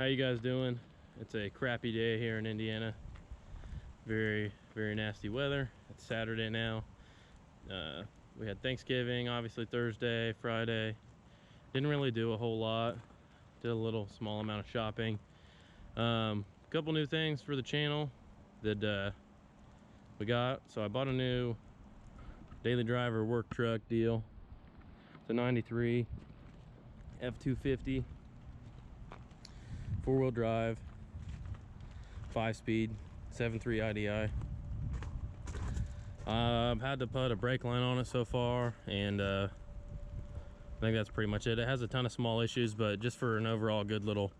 How you guys doing? It's a crappy day here in Indiana. Very nasty weather. It's Saturday now. We had Thanksgiving, obviously Thursday, Friday. Didn't really do a whole lot. Did a little small amount of shopping. Couple new things for the channel that we got. So I bought a new daily driver work truck deal. It's a 93 F250 4-wheel drive, 5-speed, 7.3 IDI. I've had to put a brake line on it so far, and I think that's pretty much it. It has a ton of small issues, but just for an overall good little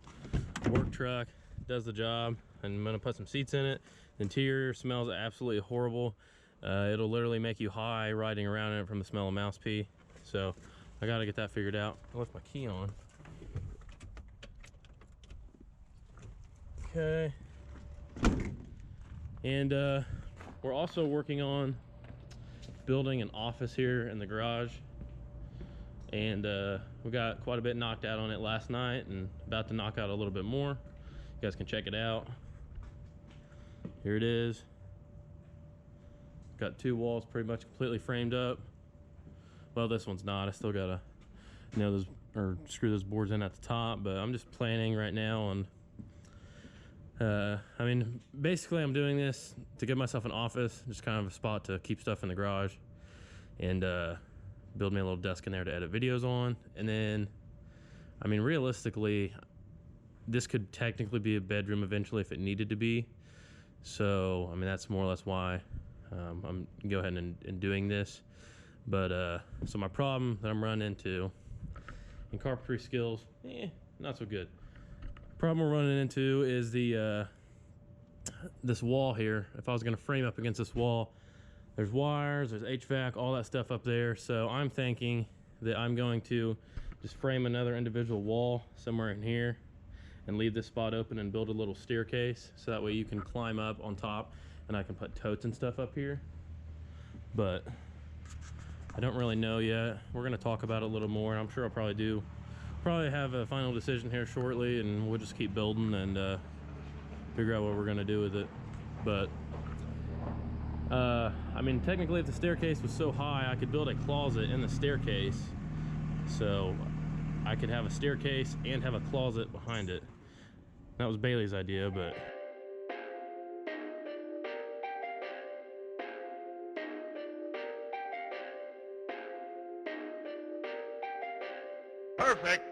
work truck, it does the job. And I'm gonna put some seats in it. The interior smells absolutely horrible. It'll literally make you high riding around in it from the smell of mouse pee. So I gotta get that figured out. I left my key on. Okay. And we're also working on building an office here in the garage, and we got quite a bit knocked out on it last night and about to knock out a little bit more. You guys can check it out. Here it is. Got two walls pretty much completely framed up. Well, this one's not. I still gotta nail those or screw those boards in at the top, but I'm just planning right now on I mean, basically I'm doing this to give myself an office, just kind of a spot to keep stuff in the garage, and build me a little desk in there to edit videos on. And then, I mean, realistically, this could technically be a bedroom eventually if it needed to be. So, I mean, that's more or less why I'm gonna go ahead and doing this. But, so my problem that I'm running into in carpentry skills, not so good. Problem we're running into is the this wall here. If I was going to frame up against this wall, there's wires, there's HVAC, all that stuff up there. So I'm thinking that I'm going to just frame another individual wall somewhere in here and leave this spot open and build a little staircase, so that way you can climb up on top and I can put totes and stuff up here. But I don't really know yet. We're going to talk about it a little more, and I'm sure I'll probably have a final decision here shortly, and we'll just keep building and figure out what we're gonna do with it. But I mean, technically if the staircase was so high, I could build a closet in the staircase, so I could have a staircase and have a closet behind it. That was Bailey's idea, but perfect.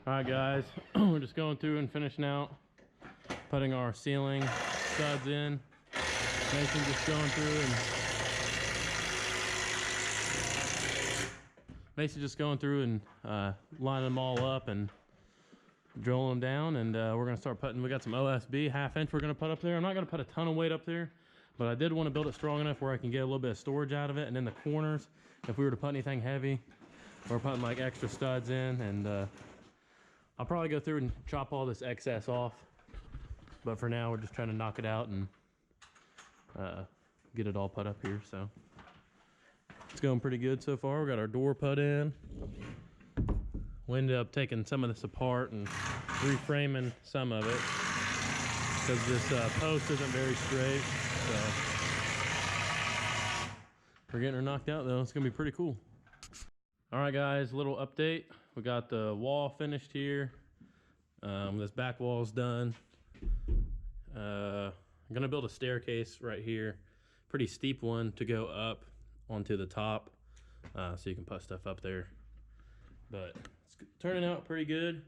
all right, guys, we're just going through and finishing out putting our ceiling studs in. Mason just going through and lining them all up and drilling them down, and we're gonna start putting. We got some OSB 1/2 inch we're gonna put up there. I'm not gonna put a ton of weight up there, but I did want to build it strong enough where I can get a little bit of storage out of it. And in the corners, if we were to put anything heavy, we're putting like extra studs in, and I'll probably go through and chop all this excess off, but for now we're just trying to knock it out and get it all put up here. So it's going pretty good so far. We got our door put in. We ended up taking some of this apart and reframing some of it because this post isn't very straight. So we're getting her knocked out though. It's gonna be pretty cool. All right, guys, little update. We got the wall finished here. This back wall's done. I'm gonna build a staircase right here pretty steep one to go up onto the top, so you can put stuff up there. But it's turning out pretty good.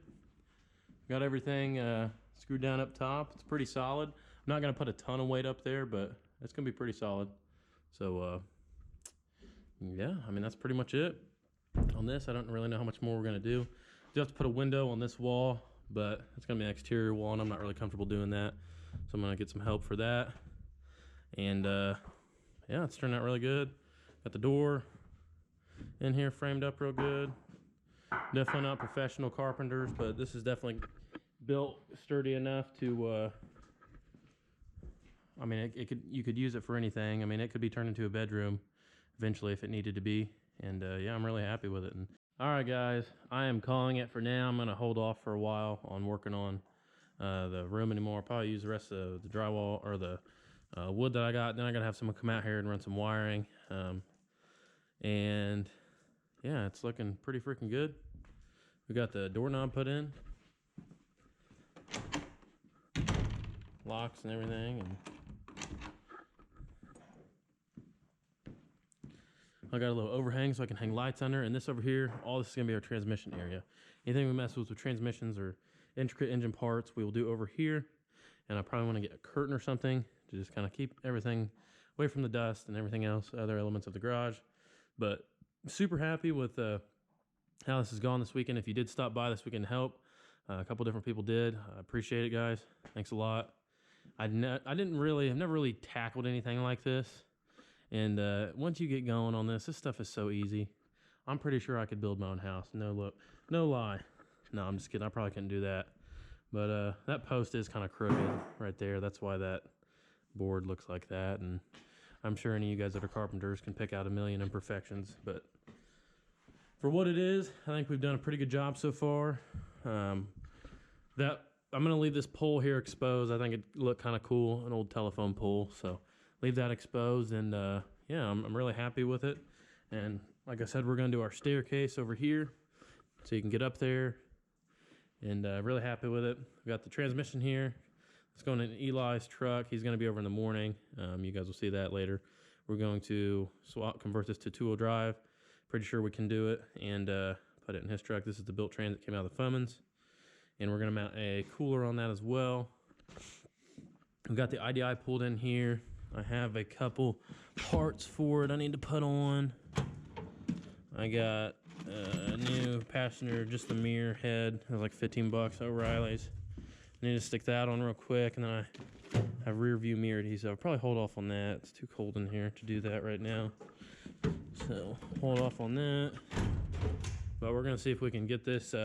Got everything screwed down up top. It's pretty solid. I'm not gonna put a ton of weight up there, but it's gonna be pretty solid. So yeah, I mean, that's pretty much it on this. I don't really know how much more we're gonna do. Do have to put a window on this wall, but it's gonna be an exterior wall, and I'm not really comfortable doing that. So I'm gonna get some help for that. And yeah, it's turned out really good. Got the door in here framed up real good. Definitely not professional carpenters, but this is definitely built sturdy enough to I mean, you could use it for anything. I mean, it could be turned into a bedroom eventually if it needed to be. And yeah, I'm really happy with it. And all right, guys, I am calling it for now. I'm gonna hold off for a while on working on the room anymore. I'll probably use the rest of the drywall or the wood that I got. Then I gotta have someone come out here and run some wiring. And yeah, it's looking pretty freaking good. We got the doorknob put in, locks and everything, and I got a little overhang so I can hang lights under. And this over here, all this is gonna be our transmission area. Anything we mess with transmissions or intricate engine parts, we will do over here. And I probably want to get a curtain or something to just kind of keep everything away from the dust and everything else, other elements of the garage. But super happy with how this has gone this weekend. If you did stop by this weekend to help, a couple different people did. I appreciate it, guys. Thanks a lot. I've never really tackled anything like this. And once you get going on this stuff is so easy. I'm pretty sure I could build my own house. No lie. No, I'm just kidding. I probably couldn't do that. But that post is kind of crooked right there. That's why that board looks like that. And I'm sure any of you guys that are carpenters can pick out a million imperfections. But for what it is, I think we've done a pretty good job so far. I'm going to leave this pole here exposed. I think it looked kind of cool, an old telephone pole. So leave that exposed. And yeah, I'm really happy with it. And like I said, we're going to do our staircase over here so you can get up there. And really happy with it. We got the transmission here. It's going in Eli's truck. He's going to be over in the morning. You guys will see that later. We're going to convert this to two-wheel drive. Pretty sure we can do it and put it in his truck. This is the built trans that came out of the Cummins. And we're going to mount a cooler on that as well. We've got the IDI pulled in here. I have a couple parts for it I need to put on. I got a new passenger, just the mirror head. It was like 15 bucks at O'Reilly's. I need to stick that on real quick, and then I have rear view mirror adhesive. I'll probably hold off on that. It's too cold in here to do that right now. So hold off on that. But we're gonna see if we can get this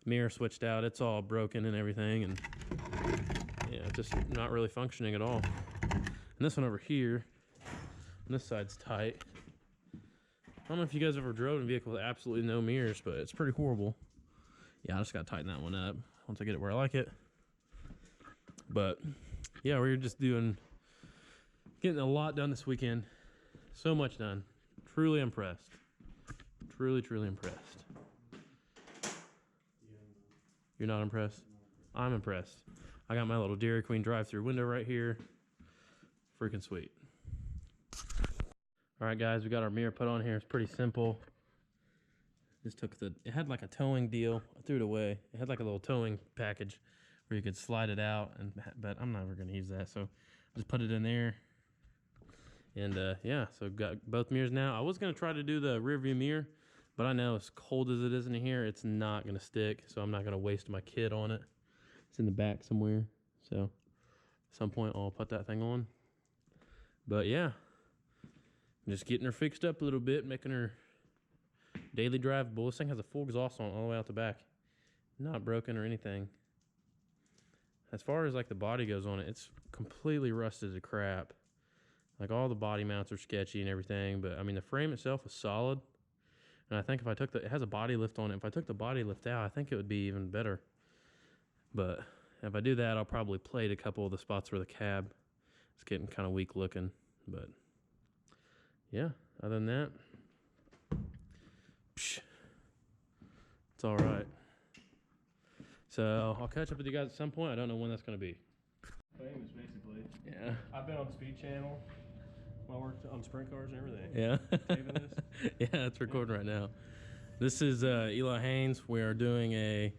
mirror switched out. It's all broken and everything, and yeah, just not really functioning at all. And this one over here, on this side's tight. I don't know if you guys ever drove in a vehicle with absolutely no mirrors, but it's pretty horrible. Yeah, I just gotta tighten that one up once I get it where I like it. But yeah, we're just getting a lot done this weekend. So much done. Truly impressed. Truly impressed. You're not impressed? I'm impressed. I got my little Dairy Queen drive-through window right here. Freaking sweet. All right, guys, we got our mirror put on here. It's pretty simple. Just it had like a towing deal. I threw it away. It had like a little towing package where you could slide it out, but I'm never gonna use that, so I just put it in there. And yeah, so got both mirrors now. I was gonna try to do the rear view mirror, but I know as cold as it is in here, it's not gonna stick, so I'm not gonna waste my kit on it. It's in the back somewhere, so at some point I'll put that thing on. But yeah, I'm just getting her fixed up a little bit, making her daily drivable. This thing has a full exhaust on all the way out the back. Not broken or anything. As far as like the body goes on it, it's completely rusted to crap. Like all the body mounts are sketchy and everything, but I mean the frame itself is solid. And I think if I took it has a body lift on it. If I took the body lift out, I think it would be even better. But if I do that, I'll probably plate a couple of the spots where the cab is getting kind of weak looking. But yeah, other than that, it's all right. So I'll catch up with you guys at some point. I don't know when that's going to be. Famous, basically. Yeah. I've been on Speed Channel. While we're on sprint cars and everything. Yeah. Taping this? Yeah, it's recording right now. This is Eli Haynes. We are doing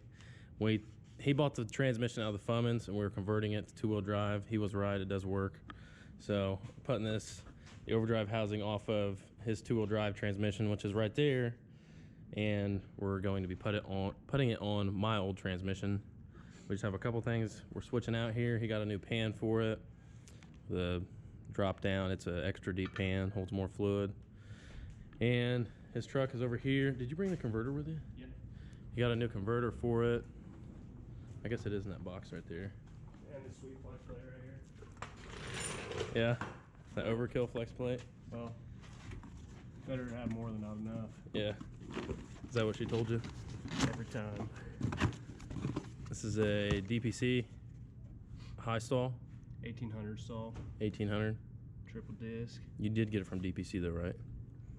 he bought the transmission out of the Cummins and we're converting it to two-wheel drive. He was right, it does work. So putting the overdrive housing off of his two-wheel drive transmission, which is right there, and we're going to be putting it on my old transmission. We just have a couple things we're switching out here. He got a new pan for it. The drop down, it's an extra deep pan, holds more fluid. And his truck is over here. Did you bring the converter with you? Yeah. He got a new converter for it. I guess it is in that box right there. And the sweet flex plate right here. Yeah, that overkill flex plate. Well, better to have more than not enough. Yeah. Is that what she told you? Every time. This is a DPC high stall. 1800 stall. 1800. Triple disc. You did get it from DPC though, right?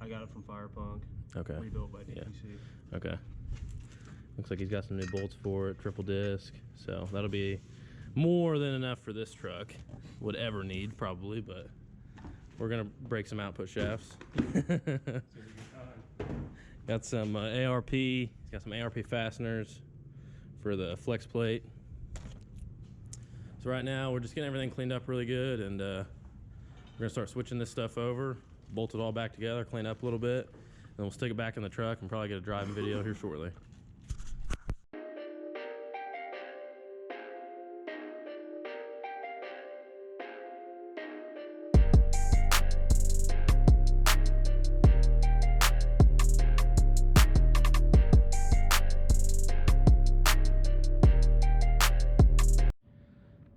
I got it from Fire Punk. Okay. Rebuilt by DPC. Yeah. Okay. Looks like he's got some new bolts for it, triple disc. So that'll be more than enough for this truck. Would ever need probably, but we're gonna break some output shafts. Got some ARP. He's got some ARP fasteners for the flex plate. So right now we're just getting everything cleaned up really good, and we're gonna start switching this stuff over, bolt it all back together, clean up a little bit, and we'll stick it back in the truck and probably get a driving video here shortly.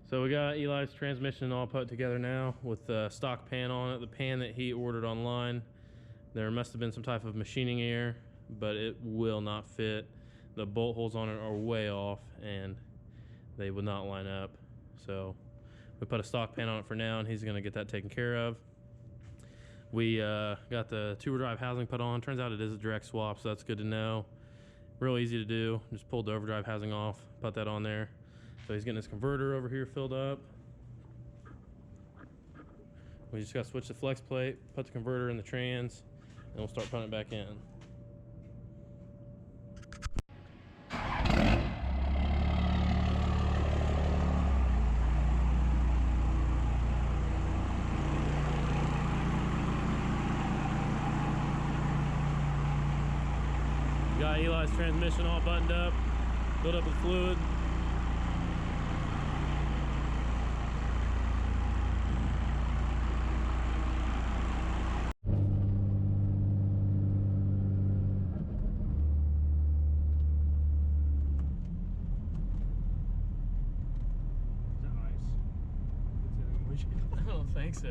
So we got Eli's transmission all put together now with the stock pan on it, the pan that he ordered online. There must have been some type of machining error, but it will not fit. The bolt holes on it are way off and they would not line up. So we put a stock pan on it for now, and he's gonna get that taken care of. We got the two-wheel drive housing put on. Turns out it is a direct swap, so that's good to know. Real easy to do. Just pulled the overdrive housing off, put that on there. So he's getting his converter over here filled up. We just got to switch the flex plate, put the converter in the trans, and we'll start putting it back in. Got Eli's transmission all buttoned up, filled up with fluid. I don't think so.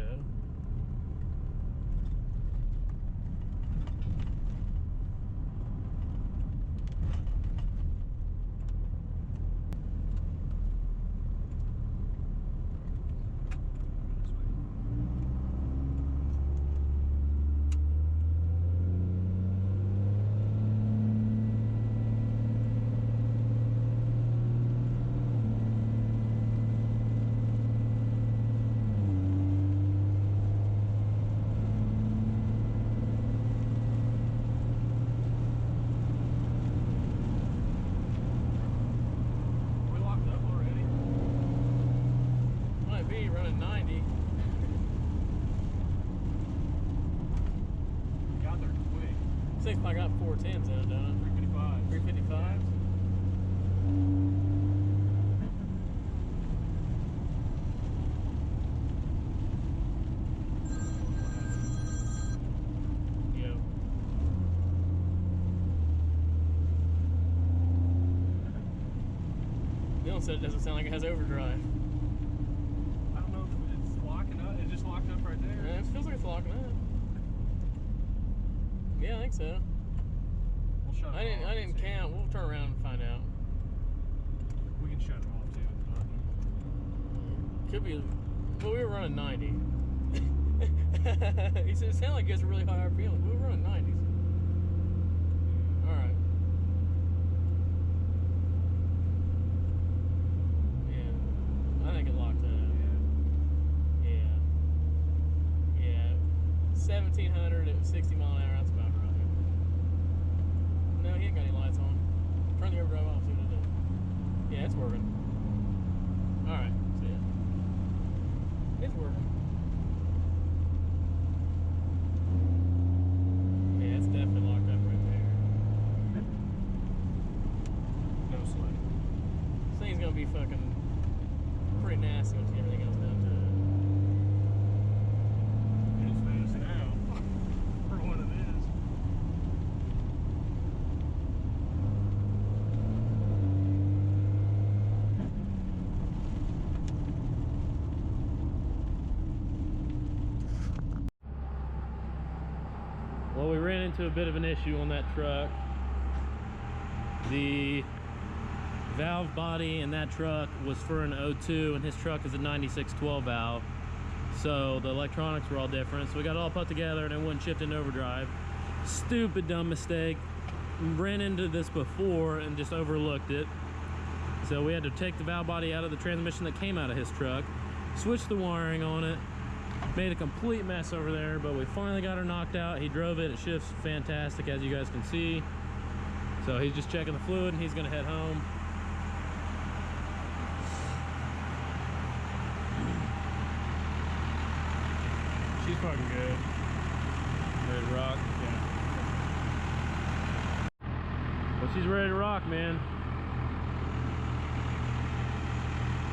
Running 90. Got there quick. I think I got 410s in it, don't it? 355. 355? Yeah. Dylan said it doesn't sound like it has overdrive. It just locked up right there. Yeah, it feels like it's locking up. Yeah, I think so. We'll shut it off. I didn't count. We'll turn around and find out. We can shut it off too. Could be. Well, we were running 90. He said it sounded like it was a really high RPM. We were running 90s. All right. Yeah, I think it locked up. Yeah. 1700 at 60 mile an hour. That's about right. No, he ain't got any lights on. Turn the overdrive off. See what it does. Yeah, it's working. All right. See it? It's working. Yeah, it's definitely locked up right there. No sweat. This thing's gonna be fucking pretty nasty once you get everything else done to it. It's fast now for what it is. Well, we ran into a bit of an issue on that truck. The valve body in that truck was for an 02 and his truck is a 9612 valve. So the electronics were all different. So we got it all put together and it wouldn't shift in overdrive. Stupid dumb mistake. Ran into this before and just overlooked it. So we had to take the valve body out of the transmission that came out of his truck, switch the wiring on it, made a complete mess over there, but we finally got her knocked out. He drove it. It shifts fantastic, as you guys can see. So he's just checking the fluid and he's gonna head home. She's fucking good. Ready to rock? Yeah. Well, she's ready to rock, man.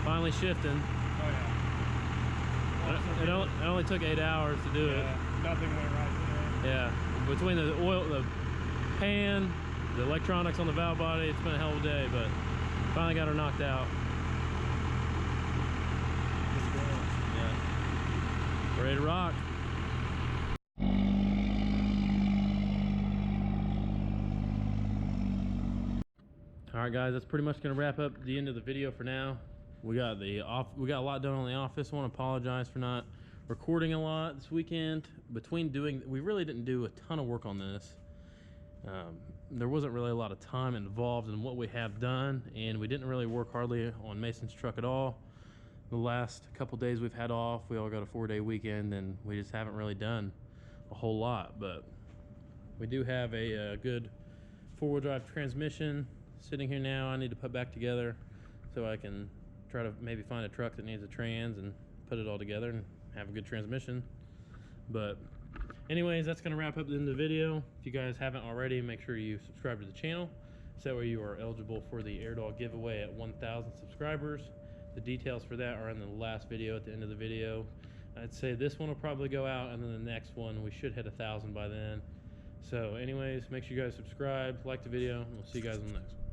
Finally shifting. Oh yeah. It only took 8 hours to do it. Nothing went right today. Yeah, between the oil, the pan, the electronics on the valve body, it's been a hell of a day, but finally got her knocked out. Yeah, ready to rock. All right, guys, that's pretty much gonna wrap up the end of the video for now. We got a lot done on the office. I want to apologize for not recording a lot this weekend. We really didn't do a ton of work on this. There wasn't really a lot of time involved in what we have done, and we didn't really work hardly on Mason's truck at all. The last couple days we've had off, we all got a 4-day weekend, and we just haven't really done a whole lot. But we do have a good 4-wheel drive transmission sitting here now. I need to put back together so I can try to maybe find a truck that needs a trans and put it all together and have a good transmission. But anyways, that's gonna wrap up the end of the video. If you guys haven't already, make sure you subscribe to the channel so that way you are eligible for the AirDog giveaway at 1,000 subscribers. The details for that are in the last video at the end of the video. I'd say this one will probably go out, and then the next one we should hit 1,000 by then. So anyways, make sure you guys subscribe, like the video, and we'll see you guys in the next one.